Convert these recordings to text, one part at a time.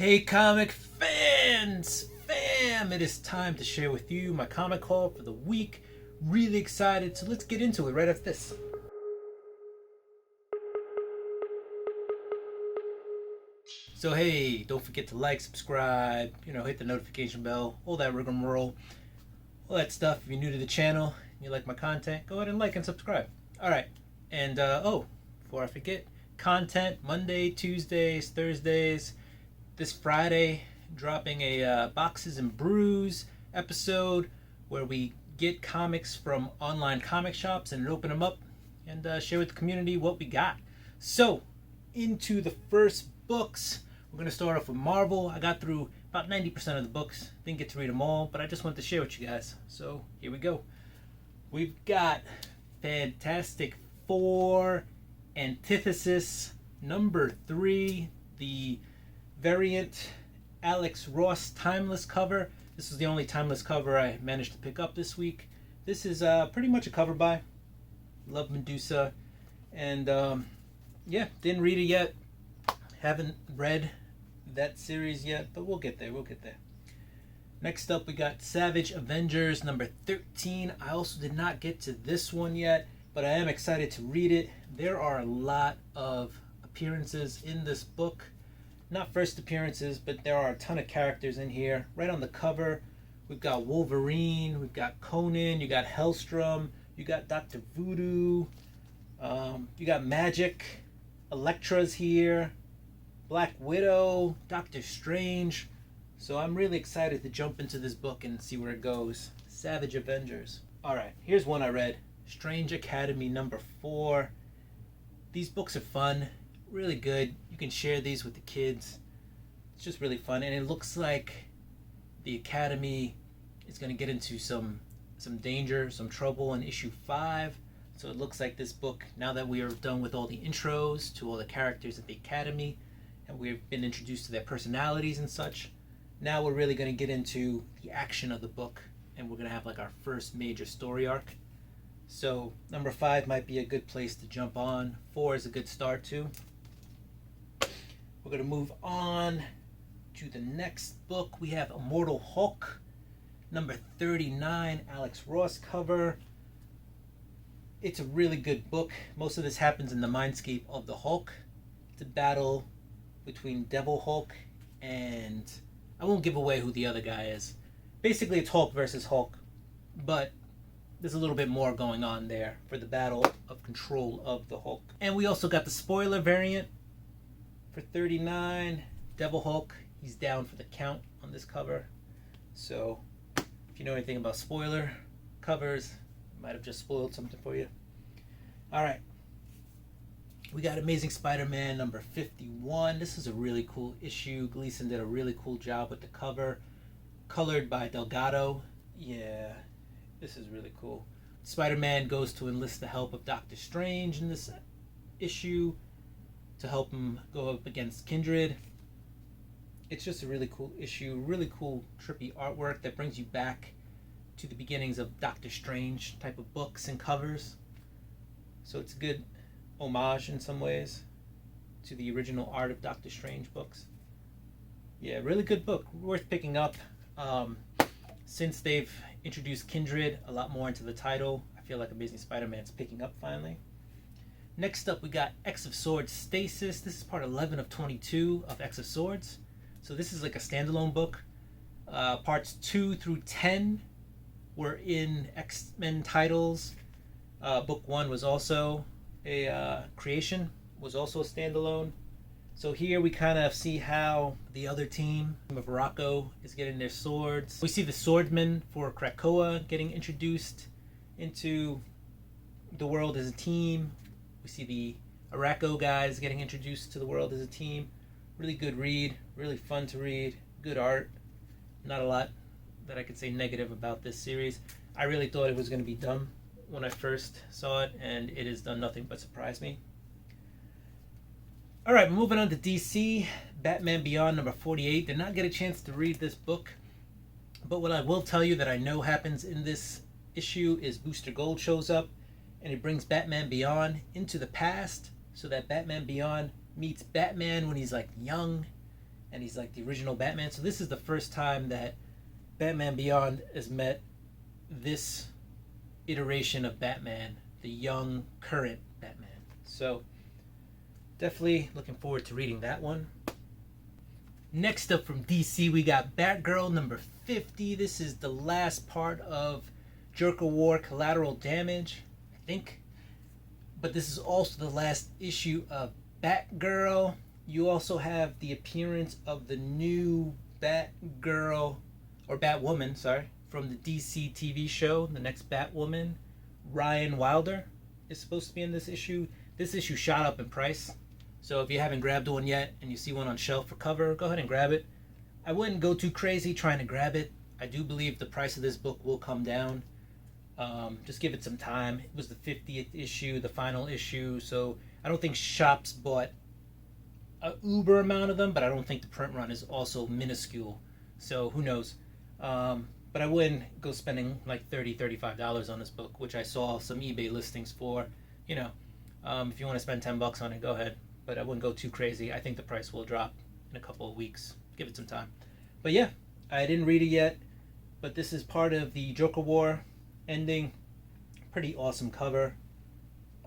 Hey comic fam, it is time to share with you my comic haul for the week. Really excited, so let's get into it right after this. So hey, don't forget to like, subscribe, hit the notification bell, all that rigmarole, all that stuff. If you're new to the channel and you like my content, go ahead and like and subscribe. Alright, and before I forget, content Monday, Tuesdays, Thursdays. This Friday, dropping a Boxes and Brews episode where we get comics from online comic shops and open them up and share with the community what we got. So, into the first books. We're going to start off with Marvel. I got through about 90% of the books. Didn't get to read them all, but I just wanted to share with you guys. So, here we go. We've got Fantastic Four Antithesis number 3, the variant Alex Ross timeless cover. This is the only timeless cover I managed to pick up this week. This is pretty much a cover buy. Love Medusa. And didn't read it yet. Haven't read that series yet, but we'll get there. Next up, we got Savage Avengers number 13. I also did not get to this one yet, but I am excited to read it. There are a lot of appearances in this book. Not first appearances, but there are a ton of characters in here. Right on the cover, we've got Wolverine, we've got Conan, you got Hellstrom, you got Dr. Voodoo, you got Magic, Elektra's here, Black Widow, Doctor Strange. So I'm really excited to jump into this book and see where it goes. Savage Avengers. Alright, here's one I read. Strange Academy number 4. These books are fun. Really good. You can share these with the kids. It's just really fun, and it looks like the Academy is going to get into some danger, some trouble in issue 5. So it looks like this book, now that we are done with all the intros to all the characters at the Academy, and we've been introduced to their personalities and such, now we're really going to get into the action of the book, and we're going to have like our first major story arc. So number 5 might be a good place to jump on. 4 is a good start too. We're going to move on to the next book. We have Immortal Hulk, number 39, Alex Ross cover. It's a really good book. Most of this happens in the mindscape of the Hulk. It's a battle between Devil Hulk and... I won't give away who the other guy is. Basically, it's Hulk versus Hulk, but there's a little bit more going on there for the battle of control of the Hulk. And we also got the spoiler variant for 39, Devil Hulk. He's down for the count on this cover. So if you know anything about spoiler covers, I might have just spoiled something for you. Alright. We got Amazing Spider-Man number 51. This is a really cool issue. Gleason did a really cool job with the cover. Colored by Delgado. Yeah, this is really cool. Spider-Man goes to enlist the help of Doctor Strange in this issue to help him go up against Kindred. It's just a really cool issue, really cool trippy artwork that brings you back to the beginnings of Doctor Strange type of books and covers. So it's a good homage in some ways to the original art of Doctor Strange books. Yeah, really good book, worth picking up. Since they've introduced Kindred a lot more into the title, I feel like Amazing Spider-Man's picking up finally. Next up, we got X of Swords Stasis. This is part 11 of 22 of X of Swords. So this is like a standalone book. Parts 2 through 10 were in X-Men titles. Book 1 was also a creation, was also a standalone. So here we kind of see how the other team of Rocco is getting their swords. We see the swordsmen for Krakoa getting introduced into the world as a team. We see the Araco guys getting introduced to the world as a team. Really good read, really fun to read, good art. Not a lot that I could say negative about this series. I really thought it was going to be dumb when I first saw it, and it has done nothing but surprise me. Alright, moving on to DC. Batman Beyond number 48. Did not get a chance to read this book, but what I will tell you that I know happens in this issue is Booster Gold shows up and he brings Batman Beyond into the past so that Batman Beyond meets Batman when he's like young and he's like the original Batman. So this is the first time that Batman Beyond has met this iteration of Batman, the young current Batman. So definitely looking forward to reading that one. Next up from DC, we got Batgirl number 50. This is the last part of Joker War Collateral Damage, I think. But this is also the last issue of Batgirl. You also have the appearance of the new Batgirl, or Batwoman, sorry, from the DC TV show, the next Batwoman. Ryan Wilder is supposed to be in this issue. This issue shot up in price. So if you haven't grabbed one yet and you see one on shelf for cover, go ahead and grab it. I wouldn't go too crazy trying to grab it. I do believe the price of this book will come down. Just give it some time. It was the 50th issue, the final issue, so I don't think shops bought a uber amount of them, but I don't think the print run is also minuscule. So who knows? But I wouldn't go spending like $30, $35 on this book, which I saw some eBay listings for. You know, if you want to spend $10 on it, go ahead. But I wouldn't go too crazy. I think the price will drop in a couple of weeks. Give it some time. But yeah, I didn't read it yet, but this is part of the Joker War ending. Pretty awesome cover.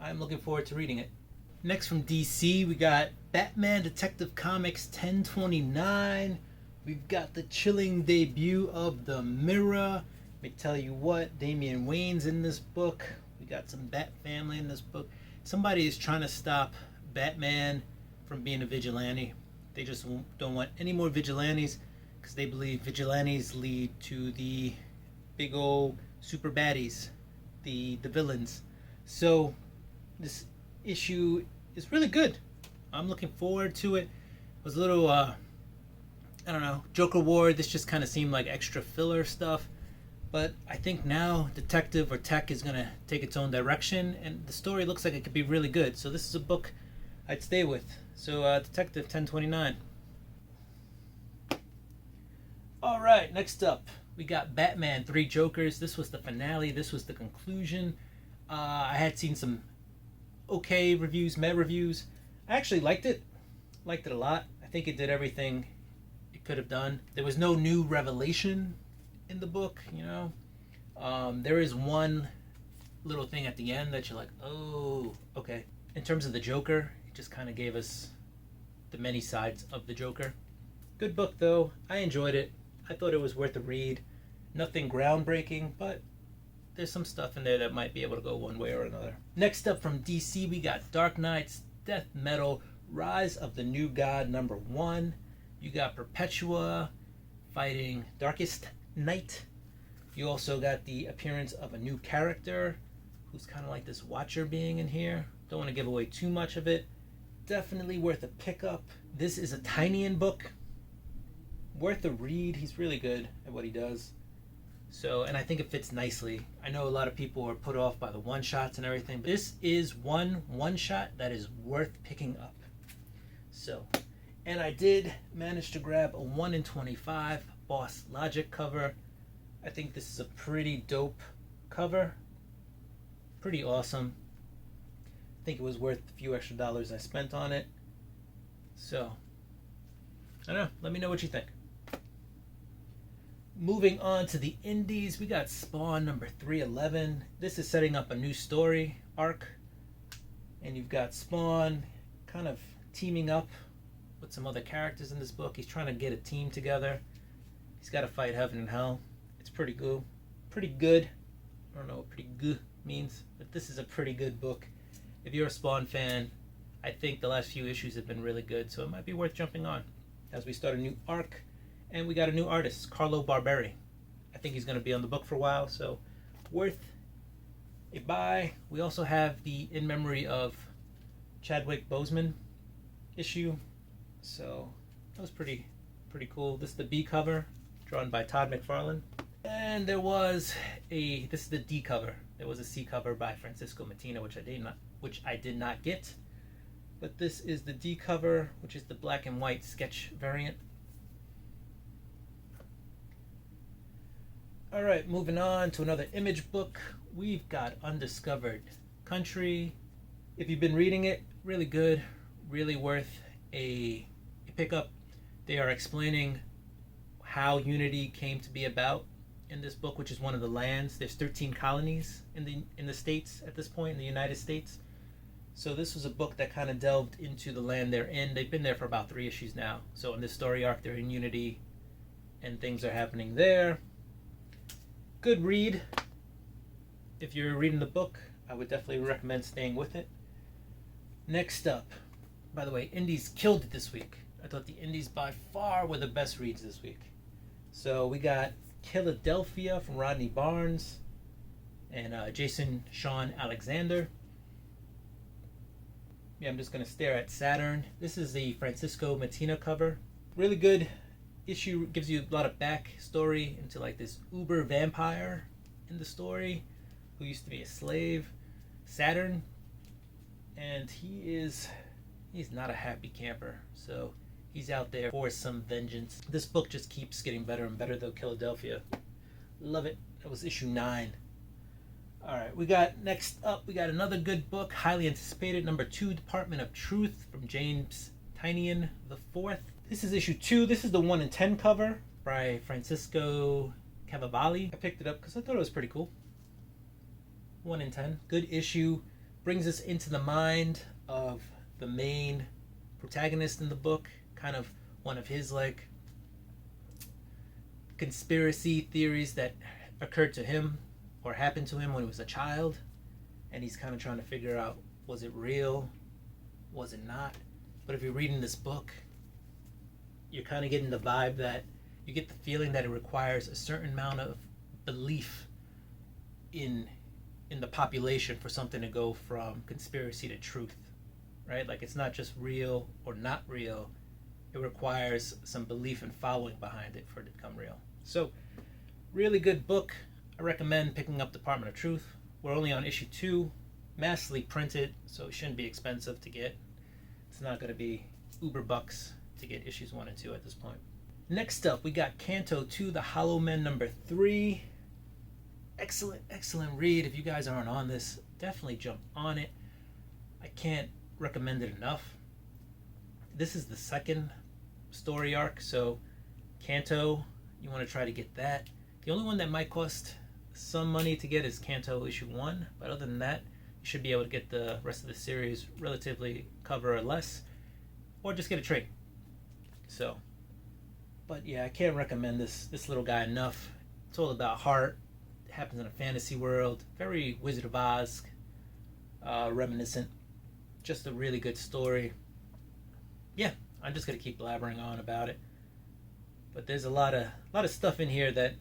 I'm looking forward to reading it. Next from DC, we got Batman Detective Comics 1029. We've got the chilling debut of the Mirror. Let me tell you what, Damian Wayne's in this book. We got some Bat Family in this book. Somebody is trying to stop Batman from being a vigilante. They just don't want any more vigilantes because they believe vigilantes lead to the big old super baddies, the villains. So this issue is really good. I'm looking forward to it. It was a little I don't know, Joker War, this just kind of seemed like extra filler stuff, but I think now Detective or Tech is going to take its own direction, and the story looks like it could be really good. So this is a book I'd stay with. So Detective 1029. Alright, next up we got Batman 3 Jokers. This was the finale, this was the conclusion. I had seen some okay reviews, meh reviews. I actually liked it a lot. I think it did everything it could have done. There was no new revelation in the book, you know. There is one little thing at the end that you're like, oh, okay. In terms of the Joker, it just kind of gave us the many sides of the Joker. Good book though. I enjoyed it. I thought it was worth a read. Nothing groundbreaking, but there's some stuff in there that might be able to go one way or another. Next up from DC, we got Dark Knight's Death Metal Rise of the New God number 1. You got Perpetua fighting Darkest Night. You also got the appearance of a new character who's kind of like this Watcher being in here. Don't want to give away too much of it. Definitely worth a pickup. This is a Tynion book. Worth a read. He's really good at what he does. So, and I think it fits nicely. I know a lot of people are put off by the one-shots and everything, but this is one-shot that is worth picking up. So, and I did manage to grab a 1 in 25 Boss Logic cover. I think this is a pretty dope cover. Pretty awesome. I think it was worth a few extra dollars I spent on it. So, I don't know. Let me know what you think. Moving on to the indies, we got Spawn number 311. This is setting up a new story arc. And you've got Spawn kind of teaming up with some other characters in this book. He's trying to get a team together. He's got to fight heaven and hell. It's pretty good. Pretty good. I don't know what pretty good means, but this is a pretty good book. If you're a Spawn fan, I think the last few issues have been really good, so it might be worth jumping on as we start a new arc. And we got a new artist, Carlo Barberi. I think he's going to be on the book for a while, so worth a buy. We also have the In Memory of Chadwick Boseman issue, so that was pretty cool. This is the B cover, drawn by Todd McFarlane. And there was this is the D cover. There was a C cover by Francisco Mattina, which I did not get. But this is the D cover, which is the black and white sketch variant. Alright, moving on to another Image book. We've got Undiscovered Country. If you've been reading it, really good, really worth a pickup. They are explaining how Unity came to be about in this book, which is one of the lands. There's 13 colonies in the States at this point, in the United States. So this was a book that kind of delved into the land they're in. They've been there for about 3 issues now. So in this story arc, they're in Unity, and things are happening there. Good read. If you're reading the book, I would definitely recommend staying with it. Next up, by the way, indies killed it this week. I thought the indies by far were the best reads this week. So we got Philadelphia from Rodney Barnes and Jason Sean Alexander. Yeah, I'm just going to stare at Saturn. This is the Francisco Mattina cover. Really good issue. Gives you a lot of backstory into like this uber vampire in the story who used to be a slave, Saturn. And he's not a happy camper. So he's out there for some vengeance. This book just keeps getting better and better though, Philadelphia. Love it. That was issue 9. Alright, next up, we got another good book, highly anticipated, number 2, Department of Truth, from James Tynion IV. This is issue 2. This is the 1 in 10 cover by Francisco Cavalli. I picked it up because I thought it was pretty cool. 1 in 10. Good issue. Brings us into the mind of the main protagonist in the book. Kind of one of his like conspiracy theories that occurred to him or happened to him when he was a child, and he's kind of trying to figure out, was it real, was it not? But if you're reading this book, you're kind of getting the vibe that you get the feeling that it requires a certain amount of belief in the population for something to go from conspiracy to truth, right? Like it's not just real or not real, it requires some belief and following behind it for it to become real. So really good book. I recommend picking up Department of Truth. We're only on issue 2, massively printed, so it shouldn't be expensive to get. It's not going to be uber bucks to get issues 1 and 2 at this point. Next up, we got Kanto 2, The Hollow Men number 3. Excellent read. If you guys aren't on this, definitely jump on it. I can't recommend it enough. This is the second story arc, so Kanto, you want to try to get that. The only one that might cost some money to get is Kanto issue 1, but other than that, you should be able to get the rest of the series relatively cover or less, or just get a trade. So, but yeah, I can't recommend this little guy enough. It's all about heart. It happens in a fantasy world, very Wizard of Oz reminiscent. Just a really good story. Yeah, I'm just gonna keep blabbering on about it. But there's a lot of stuff in here that,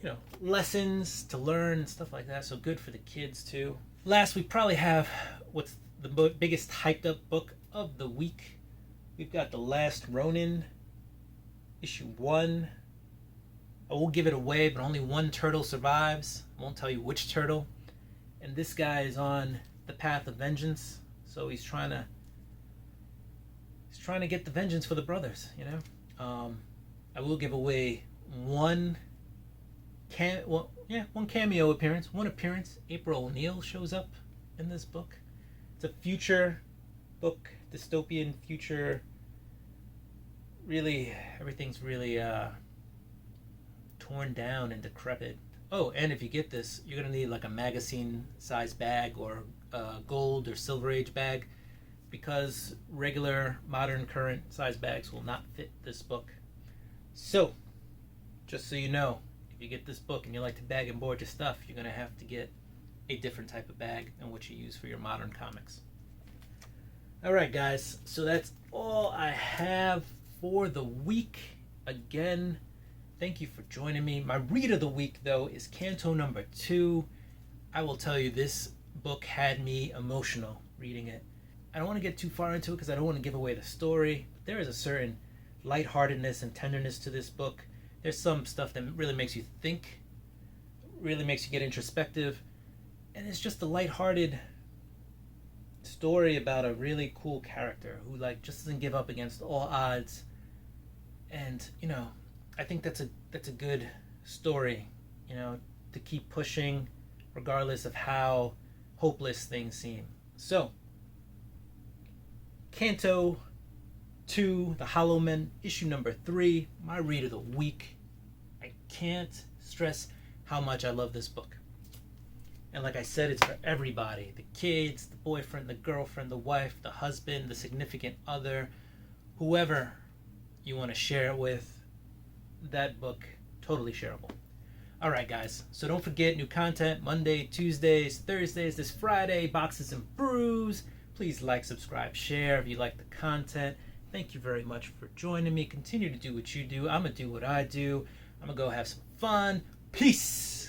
you know, lessons to learn and stuff like that. So good for the kids too. Last, we probably have what's the biggest hyped up book of the week. We've got The Last Ronin, issue 1. I won't give it away, but only one turtle survives. I won't tell you which turtle. And this guy is on the path of vengeance. So he's trying to get the vengeance for the brothers, you know. I will give away one cameo appearance. One appearance. April O'Neil shows up in this book. It's a future book, dystopian future. Really, everything's really torn down and decrepit. Oh, and if you get this, you're gonna need like a magazine-sized bag or a gold or silver age bag, because regular, modern, current size bags will not fit this book. So, just so you know, if you get this book and you like to bag and board your stuff, you're going to have to get a different type of bag than what you use for your modern comics. Alright guys, so that's all I have for the week. Again, thank you for joining me. My read of the week, though, is Kanto number 2. I will tell you, this book had me emotional reading it. I don't want to get too far into it because I don't want to give away the story. But there is a certain lightheartedness and tenderness to this book. There's some stuff that really makes you think, really makes you get introspective, and it's just a lighthearted story about a really cool character who like just doesn't give up against all odds. And you know, I think that's a good story, you know, to keep pushing regardless of how hopeless things seem. So Kanto 2, The Hollow Men, issue number 3, my read of the week. I can't stress how much I love this book. And like I said, it's for everybody. The kids, the boyfriend, the girlfriend, the wife, the husband, the significant other, whoever you want to share it with. That book, totally shareable. Alright guys, so don't forget, new content Monday, Tuesdays, Thursdays, this Friday, Boxes and Brews. Please like, subscribe, share if you like the content. Thank you very much for joining me. Continue to do what you do. I'm going to do what I do. I'm going to go have some fun. Peace!